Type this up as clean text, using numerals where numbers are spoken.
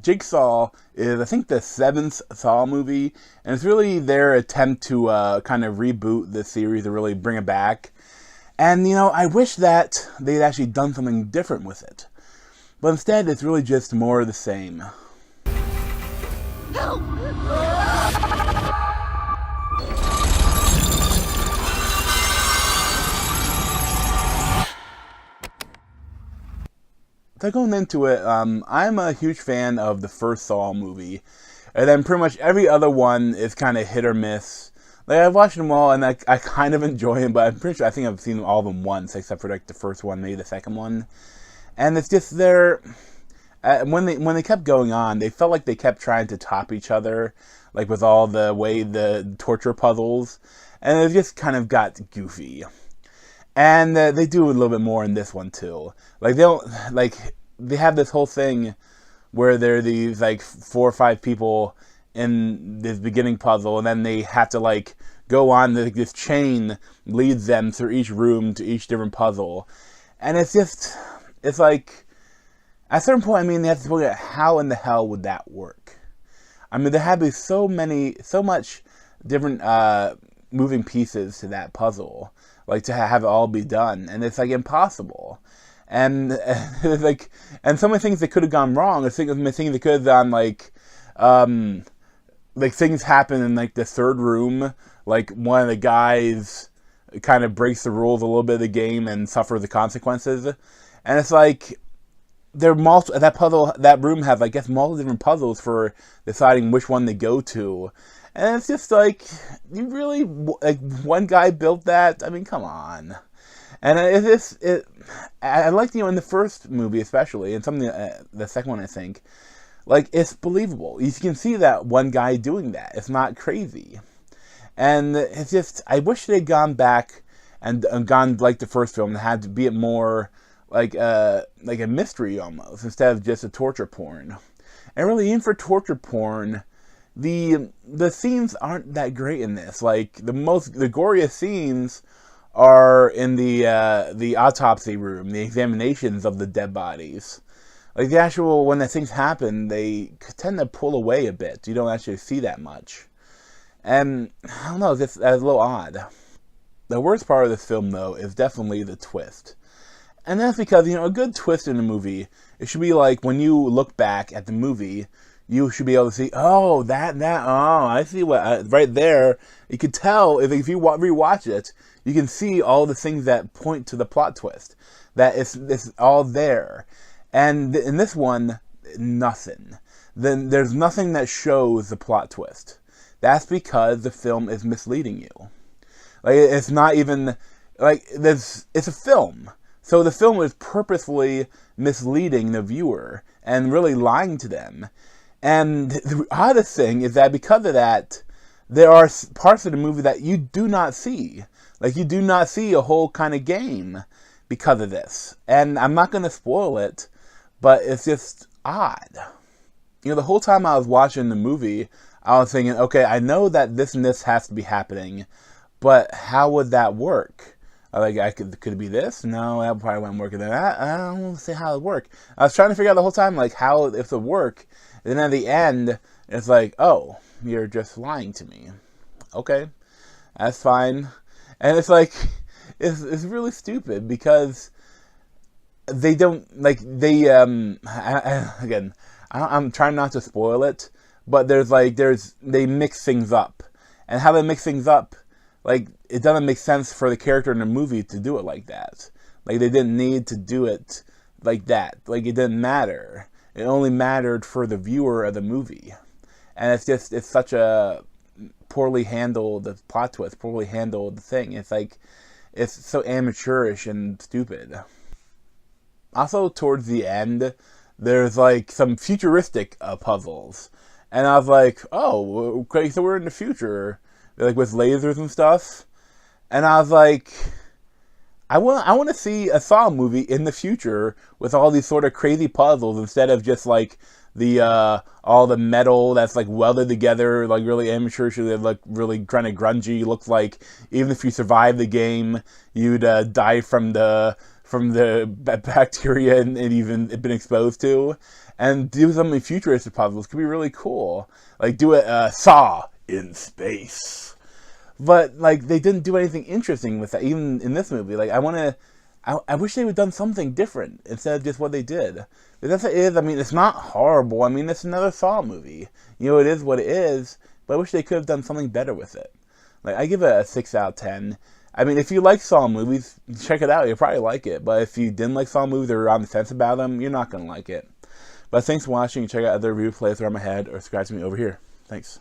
Jigsaw is, I think, the seventh Saw movie, and it's really their attempt to kind of reboot the series, to really bring it back. And, I wish that they'd actually done something different with it. But instead, it's really just more of the same. Help! So going into it, I'm a huge fan of the first Saw movie. And then pretty much every other one is kind of hit or miss. Like, I've watched them all, and I kind of enjoy them, but I'm pretty sure I think I've seen all of them once, except for like the first one, maybe the second one. And it's just when they kept going on, they felt like they kept trying to top each other, like with all the torture puzzles, and it just kind of got goofy. And they do a little bit more in this one too. Like they have this whole thing where there are these like 4 or 5 people in this beginning puzzle, and then they have to like go on this chain leads them through each room to each different puzzle, and it's like at a certain point, I mean, they have to look at how in the hell would that work. I mean, there have to be so much different moving pieces to that puzzle, like to have it all be done, and it's like impossible. And and so many things that could have gone wrong. I think things that could have gone like things happen in like the third room. Like one of the guys kind of breaks the rules a little bit of the game and suffers the consequences. And it's like that room has, I guess, multiple different puzzles for deciding which one to go to. And it's just like, you really, like, one guy built that? I mean, come on. And I like, in the first movie especially, and the second one, I think, like, it's believable. You can see that one guy doing that. It's not crazy. And it's just, I wish they'd gone back and gone like the first film and had to be it more like a mystery almost, instead of just a torture porn. And really, even for torture porn, the scenes aren't that great in this. Like, the goriest scenes are in the autopsy room, the examinations of the dead bodies. Like, the actual, when the things happen, they tend to pull away a bit. You don't actually see that much. And, I don't know, that's a little odd. The worst part of this film, though, is definitely the twist. And that's because, a good twist in a movie, it should be like, when you look back at the movie, you should be able to see, oh, I see right there. You could tell, if you rewatch it, you can see all the things that point to the plot twist. That it's all there. And in this one, nothing. Then there's nothing that shows the plot twist. That's because the film is misleading you. Like, it's not even, like, it's a film. So the film is purposefully misleading the viewer and really lying to them. And the oddest thing is that because of that, there are parts of the movie that you do not see. Like, you do not see a whole kind of game because of this. And I'm not going to spoil it, but it's just odd. The whole time I was watching the movie, I was thinking, okay, I know that this and this has to be happening, but how would that work? Like, could it be this? No, that probably wouldn't work. And then I don't see how it would work. I was trying to figure out the whole time, like, how if it would work. And then at the end, it's like, oh, you're just lying to me. Okay, that's fine. And it's like, it's really stupid because they don't, like, again, I'm trying not to spoil it, but they mix things up. And how they mix things up, like, it doesn't make sense for the character in the movie to do it like that. Like, they didn't need to do it like that. Like, it didn't matter. It only mattered for the viewer of the movie. And it's such a poorly handled plot twist, poorly handled thing. It's like, it's so amateurish and stupid. Also, towards the end, there's like some futuristic puzzles. And I was like, oh, okay, so we're in the future. Like, with lasers and stuff. And I was like, I want to see a Saw movie in the future with all these sort of crazy puzzles instead of just like all the metal that's like welded together, like really amateurish, like really kind of grungy. Looks like even if you survive the game, you'd die from the from the bacteria and even been exposed to, and do something futuristic puzzles could be really cool. Like do a Saw in space. But like they didn't do anything interesting with that, even in this movie. Like I wish they would have done something different instead of just what they did. Because it is, I mean, it's not horrible. I mean, it's another Saw movie. You know, it is what it is. But I wish they could have done something better with it. Like I give it a 6 out of 10. I mean, if you like Saw movies, check it out. You'll probably like it. But if you didn't like Saw movies or are on the fence about them, you're not gonna like it. But thanks for watching. Check out other review plays around my head or subscribe to me over here. Thanks.